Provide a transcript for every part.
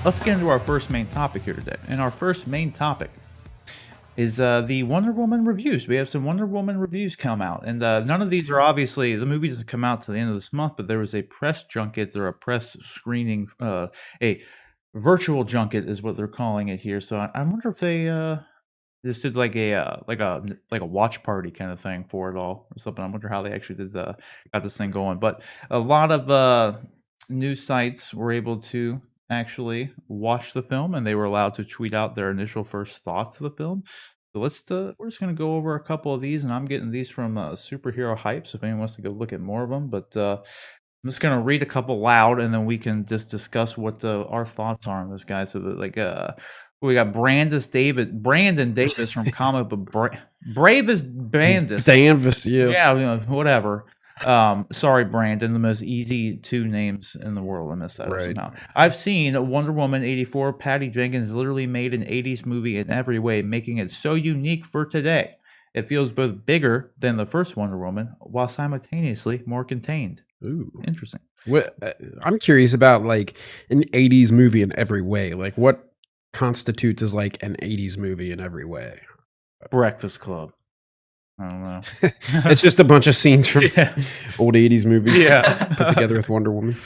let's get into our first main topic here today. And our first main topic is the Wonder Woman reviews. We have some Wonder Woman reviews come out, and none of these are obviously, the movie doesn't come out to the end of this month, but there was a press junket or a press screening, a virtual junket is what they're calling it here. So I wonder if they just did like a watch party kind of thing for it all or something. I wonder how they actually did got this thing going. But a lot of news sites were able to actually watch the film, and they were allowed to tweet out their initial first thoughts of the film. So we're just gonna go over a couple of these, and I'm getting these from Superhero Hype. So if anyone wants to go look at more of them, but I'm just gonna read a couple loud, and then we can just discuss what our thoughts are on this guy. So that, we got Brandon Davis from Comic Book Bravest Bandis. Danvis, yeah. Yeah, whatever. Sorry, Brandon, the most easy two names in the world. I missed that somehow. I've seen Wonder Woman 84. Patty Jenkins literally made an 80s movie in every way, making it so unique for today. It feels both bigger than the first Wonder Woman, while simultaneously more contained. Ooh, interesting. I'm curious about like an 80s movie in every way. Like, what constitutes as like an 80s movie in every way? Breakfast Club. I don't know. It's just a bunch of scenes from old 80s movies put together with Wonder Woman.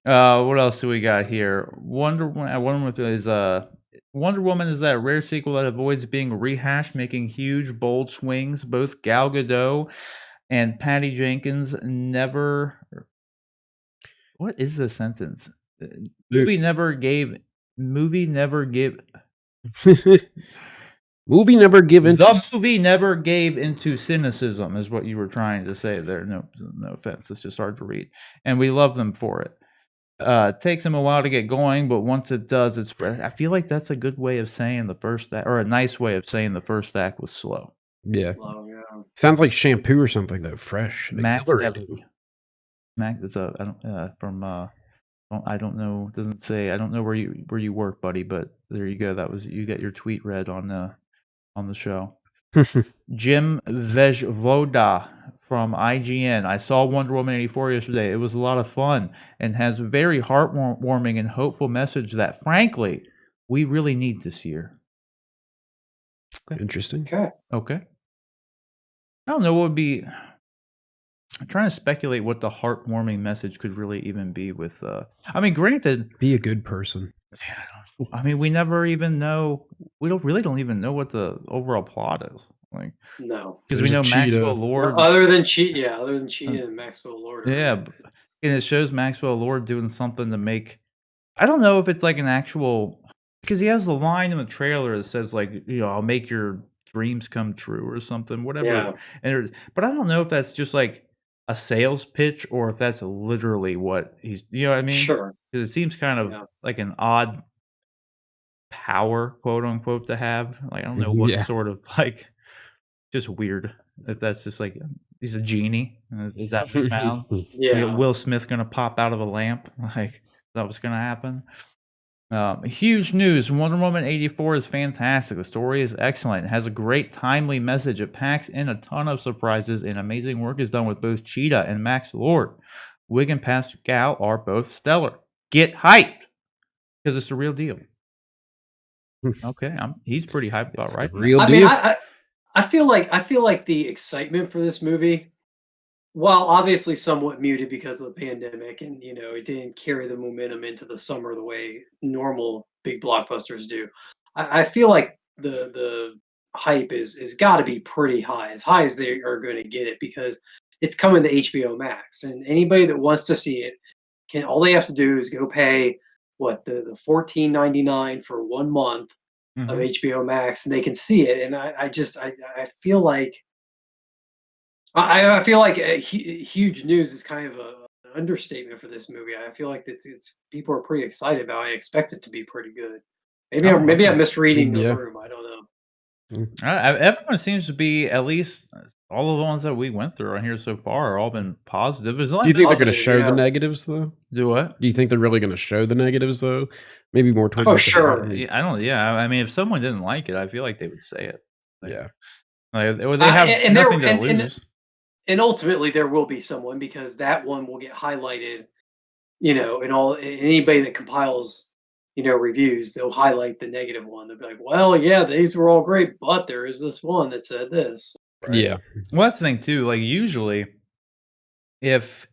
What else do we got here? Wonder Woman is that rare sequel that avoids being rehashed, making huge, bold swings. Both Gal Gadot and Patty Jenkins never... What is the sentence? Movie never gave... The movie never gave into cynicism is what you were trying to say there. No offense. It's just hard to read. And we love them for it. It takes them a while to get going, but once it does, I feel like that's a good way of saying the first act, or a nice way of saying the first act was slow. Yeah. Sounds like shampoo or something though. Fresh. Mac is I don't know. It doesn't say. I don't know where you work, buddy. But there you go. You got your tweet read on the show. Jim Vejvoda from IGN. I saw Wonder Woman 84 yesterday. It was a lot of fun and has a very heartwarming and hopeful message that, frankly, we really need this year. Okay. Interesting. Okay. I don't know what would be... I'm trying to speculate what the heartwarming message could really even be with... I mean, granted... Be a good person. Yeah, I mean, we never even know... We don't even know what the overall plot is. Like, no. Because we know Maxwell Lord... Other than Cheetah and Maxwell Lord. Yeah, and it shows Maxwell Lord doing something to make... I don't know if it's like an actual... Because he has the line in the trailer that says, like, I'll make your dreams come true or something, whatever. Yeah. But I don't know if that's just like a sales pitch or if that's literally what he's, you know what I mean? Sure. Because it seems kind of like an odd power, quote unquote, to have. Like, I don't know what sort of, like, just weird. If that's just like, he's a genie. Is that what found? Like, Will Smith going to pop out of a lamp? Like, is that what's going to happen? Huge news. Wonder Woman 84 is fantastic. The story is excellent. It has a great, timely message. It packs in a ton of surprises, and amazing work is done with both Cheetah and Max Lord. Wig and Pascal are both stellar. Get hyped, because it's the real deal. Okay, he's pretty hyped about right now. Real deal. I feel like the excitement for this movie, while obviously somewhat muted because of the pandemic, and it didn't carry the momentum into the summer the way normal big blockbusters do. I feel like the hype is got to be pretty high as they are going to get it, because it's coming to HBO Max, and anybody that wants to see it all they have to do is go pay the $14.99 for 1 month of HBO Max, and they can see it. And I feel like. I feel like huge news is kind of an understatement for this movie. I feel like it's people are pretty excited about it. I expect it to be pretty good. Maybe I'm misreading the room. I don't know. Everyone seems to be, at least all of the ones that we went through on here so far, are all been positive. Do you think they're going to show the negatives though? Do what? Do you think they're really going to show the negatives though? Maybe more towards. Oh, sure. I don't. Yeah, I mean, if someone didn't like it, I feel like they would say it. Like, yeah. Like, they have nothing to lose. And ultimately, there will be someone, because that one will get highlighted, and anybody that compiles reviews, they'll highlight the negative one. They'll be like, "Well, yeah, these were all great, but there is this one that said this." Right. Yeah. Well, that's the thing too. Like usually, if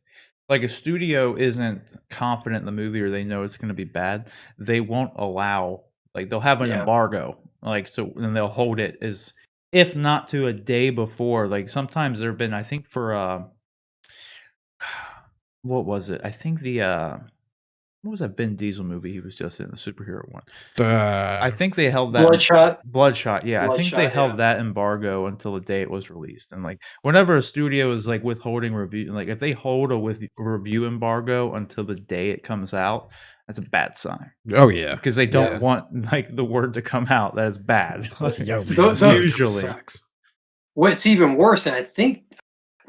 like a studio isn't confident in the movie or they know it's going to be bad, they won't allow. Like they'll have an Yeah. embargo. Like so, and they'll hold it as if not to a day before. Like sometimes there've been, I think for what was it? I think the what was that Vin Diesel movie he was just in, the superhero one? I think they held that Bloodshot, yeah, I think they Bloodshot, held yeah. that embargo until the day it was released, and, like, whenever a studio is, like, withholding review like, if they hold a review embargo until the day it comes out, that's a bad sign, Oh yeah. because they don't Yeah. want, like, the word to come out that is bad. Yo, man, The- this movie usually. sucks. What's even worse, and I think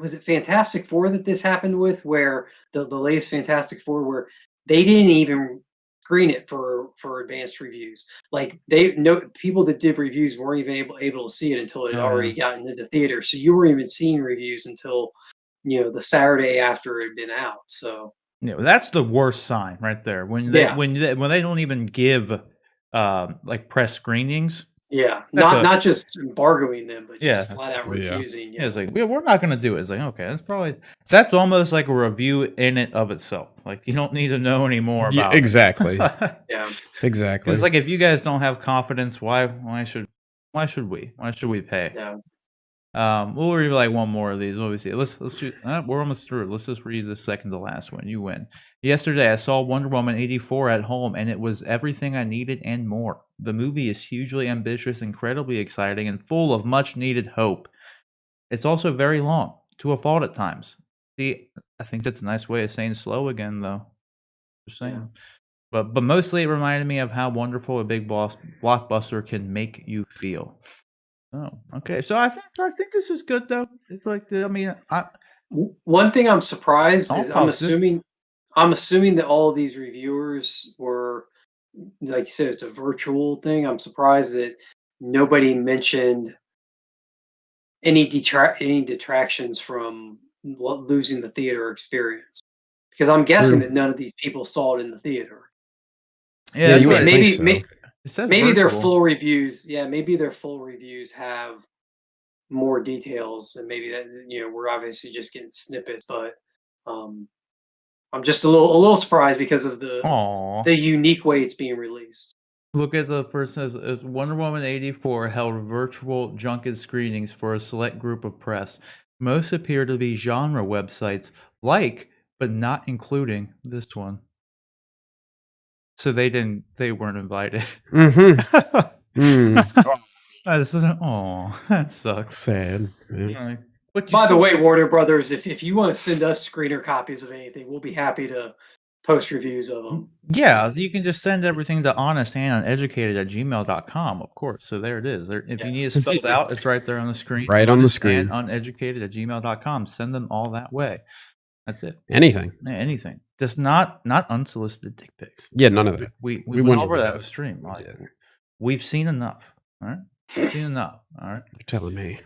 was it Fantastic Four that this happened with, where the latest Fantastic Four, where they didn't even screen it for advanced reviews. Like people that did reviews weren't even able to see it until it had Oh, already yeah. gotten into theater. So you weren't even seeing reviews until the Saturday after it had been out. So Yeah, that's the worst sign right there, when they Yeah. when they don't even give, like, press screenings. yeah, That's not just embargoing them, but just Yeah. flat out Yeah. refusing. Yeah, it's like, we're not gonna do it. It's like, okay, that's almost like a review in it of itself. Like, you don't need to know any more Yeah, about exactly. it. Yeah. Exactly. Because, like, if you guys don't have confidence, why should we? Why should we pay? Yeah. We'll read, like, one more of these. What we see? Let's shoot we're almost through. Let's just read the second to last one. You win. Yesterday, I saw Wonder Woman 84 at home, and it was everything I needed and more. The movie is hugely ambitious, incredibly exciting, and full of much-needed hope. It's also very long, to a fault at times. See, I think that's a nice way of saying slow again, though. Just saying. Yeah. But mostly it reminded me of how wonderful a big blockbuster can make you feel. Oh, okay. So I think this is good though. It's like I mean, One thing I'm surprised all is positive. I'm assuming that all of these reviewers were, like you said, it's a virtual thing. I'm surprised that nobody mentioned any detractions from losing the theater experience, because I'm guessing True. that none of these people saw it in the theater. Yeah, Yeah, that's you what wouldn't it, think so. it says. Maybe their Virtual. full reviews, yeah, maybe their full reviews have more details, and maybe that we're obviously just getting snippets, but um, I'm just a little surprised because of Aw. the unique way it's being released. Look at the first says Wonder Woman 84 held virtual junket screenings for a select group of press. Most appear to be genre websites like, but not including this one. So they weren't invited. Mm-hmm. This isn't, oh, that sucks. Sad. Yeah. Like, but By the way, Warner Brothers, if you want to send us screener copies of anything, we'll be happy to post reviews of them. yeah, you can just send everything to honestanduneducated@gmail.com, of course. So there it is. If you need it spelled out, it's right there on the screen. Right on the screen. Honestanduneducated@gmail.com. Send them all that way. That's it. Anything. Yeah, anything. Just not unsolicited dick pics. Yeah, none of that. We We went went over over that that. with stream. Like, Yeah. we've seen enough. All right, we've seen enough. All right. You're telling me.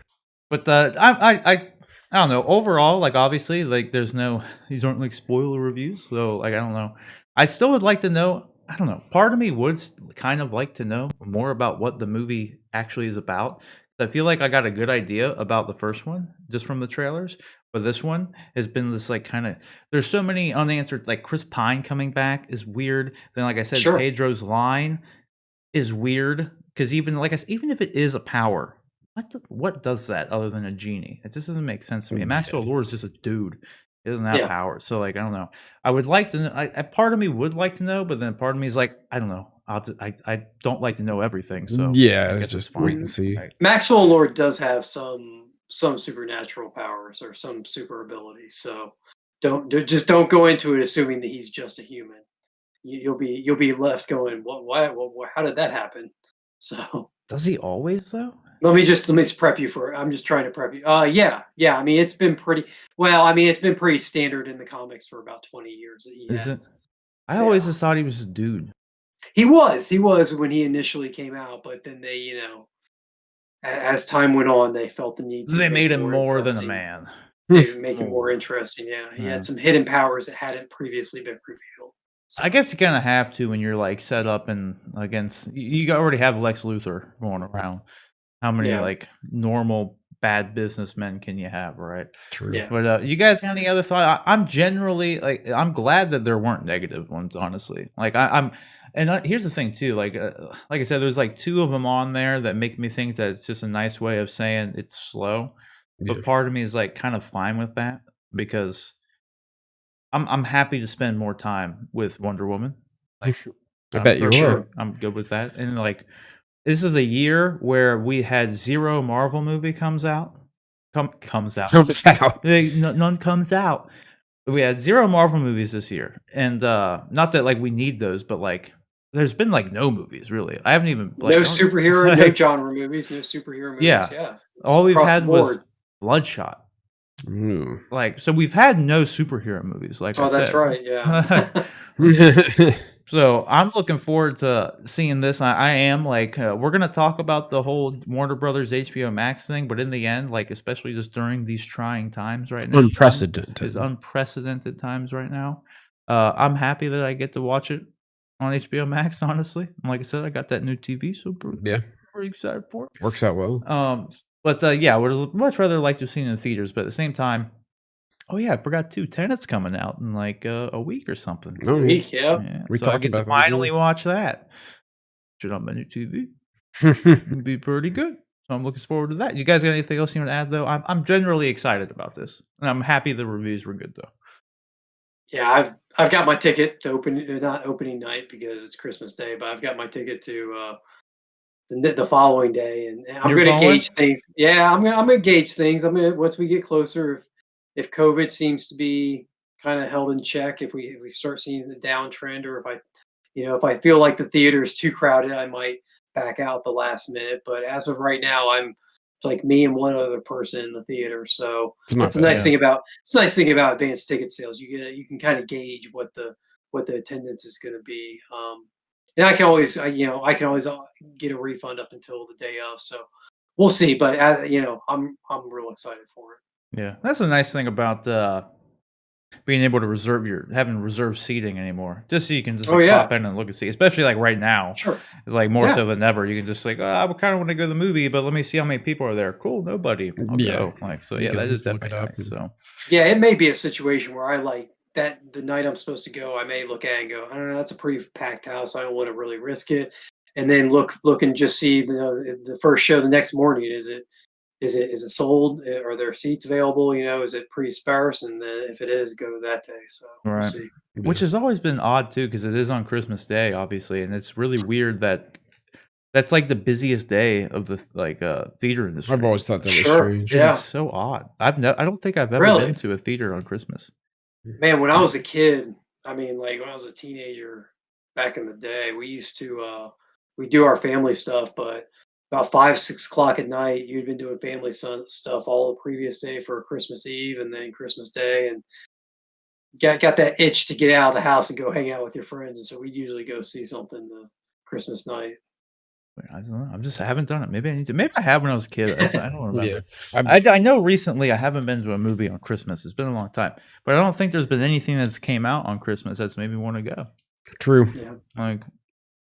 But I don't know. Overall, like obviously, like these aren't like spoiler reviews. So like I don't know. I still would like to know. I don't know. Part of me would kind of like to know more about what the movie actually is about. I feel like I got a good idea about the first one just from the trailers, but this one has been this like kind of. There's so many unanswered. Like Chris Pine coming back is weird. Then, like I said, Sure. Pedro's line is weird because even like I said, even if it is a power, what does that other than a genie? It just doesn't make sense to me. And Maxwell Lord is just a dude. He doesn't have Yeah. powers. So like I don't know. I would like to know. A part of me would like to know, but then part of me is like I don't know. I don't like to know everything. So Yeah, I it's guess just it's fine. wait and see. Like, Maxwell Lord does have some supernatural powers or some super abilities, so just don't go into it assuming that he's just a human. You'll be left going, what? Why? How did that happen? So does he always though? let me just prep you for it. I'm just trying to prep you. Yeah. I mean, it's been pretty well. I mean, it's been pretty standard in the comics for about 20 years that he Is it? has. I always Yeah. just thought he was a dude. He was when he initially came out, but then they, as time went on, they felt the need to They make made him more than a interesting. man. They make him more interesting. Yeah, he Yeah. had some hidden powers that hadn't previously been revealed. So, I guess you kind of have to when you're like set up and against. You already have Lex Luthor going around. How many yeah, like normal bad businessmen can you have, right? True. yeah. But you guys got any other thought? I'm generally like I'm glad that there weren't negative ones, honestly. Like I'm, and here's the thing too. Like I said, there's like 2 of them on there that make me think that it's just a nice way of saying it's slow. Yeah. But part of me is like kind of fine with that because I'm happy to spend more time with Wonder Woman. I bet you for are. sure. I'm good with that. And like this is a year where we had 0 Marvel movie comes out. Comes out. Comes out. None comes out. We had 0 Marvel movies this year. And not that like we need those, but like there's been like no movies really. I haven't even like No superhero, no like, genre movies, no superhero movies. yeah. Yeah, All we've across the had was board. Bloodshot. Ooh. Like so we've had no superhero movies, like I Oh, that's said. right. Yeah. So I'm looking forward to seeing this. I am like, we're gonna talk about the whole Warner Brothers HBO Max thing, but in the end, like especially just during these trying times right now, Unprecedented. is unprecedented times right now. I'm happy that I get to watch it on HBO Max. Honestly, and like I said, I got that new TV, so Yeah, pretty excited for it. works out well. But yeah, I would much rather like to have seen it in theaters, but at the same time. Oh yeah, I forgot too. Tenet's coming out in like a week or something. Oh, yeah. Week, yeah. Yeah, We so I talked get to about that, finally yeah. watch that. Should on my new TV. It'd be pretty good. So I'm looking forward to that. You guys got anything else you want to add though? I'm generally excited about this, and I'm happy the reviews were good though. Yeah, I've got my ticket to not opening night because it's Christmas Day, but I've got my ticket to the following day, and I'm You're gonna going? gauge things. Yeah, I'm gonna gauge things. I'm gonna once we get closer, if COVID seems to be kind of held in check, if we start seeing the downtrend, or if I feel like the theater is too crowded, I might back out the last minute. But as of right now, it's like me and one other person in the theater. So It's not that's the bad. nice thing about advanced ticket sales. You can kind of gauge what the attendance is going to be. And I can always get a refund up until the day of. So we'll see. But I'm real excited for it. Yeah, that's the nice thing about being able to having reserved seating anymore, just so you can just Oh, like, yeah. pop in and look and see. Especially like right now, Sure. it's like more Yeah. so than ever. You can just like, I kind of want to go to the movie, but let me see how many people are there. Cool, nobody. I'll Yeah. go. Like so, You yeah, can that is look it definitely up nice. So Yeah, it may be a situation where I like that the night I'm supposed to go, I may look at it and go, I don't know, that's a pretty packed house. I don't want to really risk it. And then look and just see the first show the next morning. Is it sold? Are there seats available? Is it pretty sparse? And then if it is, go that day. So we'll right. see. Which has always been odd too, because it is on Christmas Day, obviously, and it's really weird that that's like the busiest day of the theater industry. I've always thought that was Sure. strange. Yeah. It's so odd. I don't think I've ever Really? been to a theater on Christmas. Man, when I was a kid, I mean, like when I was a teenager back in the day, we used to we do our family stuff, but about 5, 6 o'clock at night, you'd been doing family stuff all the previous day for Christmas Eve and then Christmas Day, and got that itch to get out of the house and go hang out with your friends. And so we'd usually go see something Christmas night. I don't know. I haven't done it. Maybe I need to. Maybe I have when I was a kid. I don't remember. Yeah. I know recently I haven't been to a movie on Christmas. It's been a long time, but I don't think there's been anything that's came out on Christmas that's made me want to go. True. Yeah.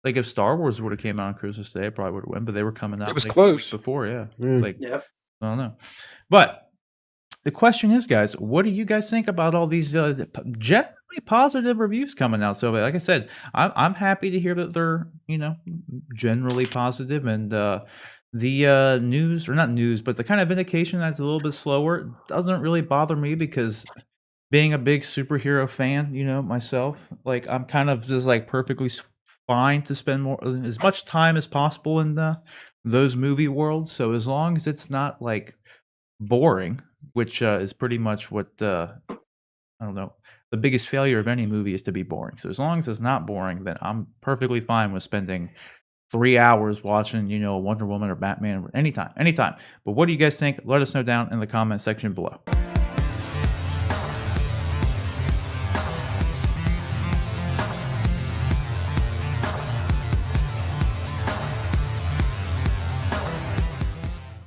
Like if Star Wars would have came out on Christmas Day, I probably would have went. But they were coming out. It was like, close before, yeah. Yeah. Like Yep. I don't know, but. The question is, guys, what do you guys think about all these generally positive reviews coming out? So, like I said, I'm happy to hear that they're generally positive, and the news, or not news, but the kind of indication that's a little bit slower doesn't really bother me because being a big superhero fan, myself, like I'm kind of just like perfectly fine to spend as much time as possible in those movie worlds. So as long as it's not like boring, which is pretty much what I don't know. The biggest failure of any movie is to be boring. So as long as it's not boring, then I'm perfectly fine with spending 3 hours watching, Wonder Woman or Batman anytime. But what do you guys think? Let us know down in the comment section below.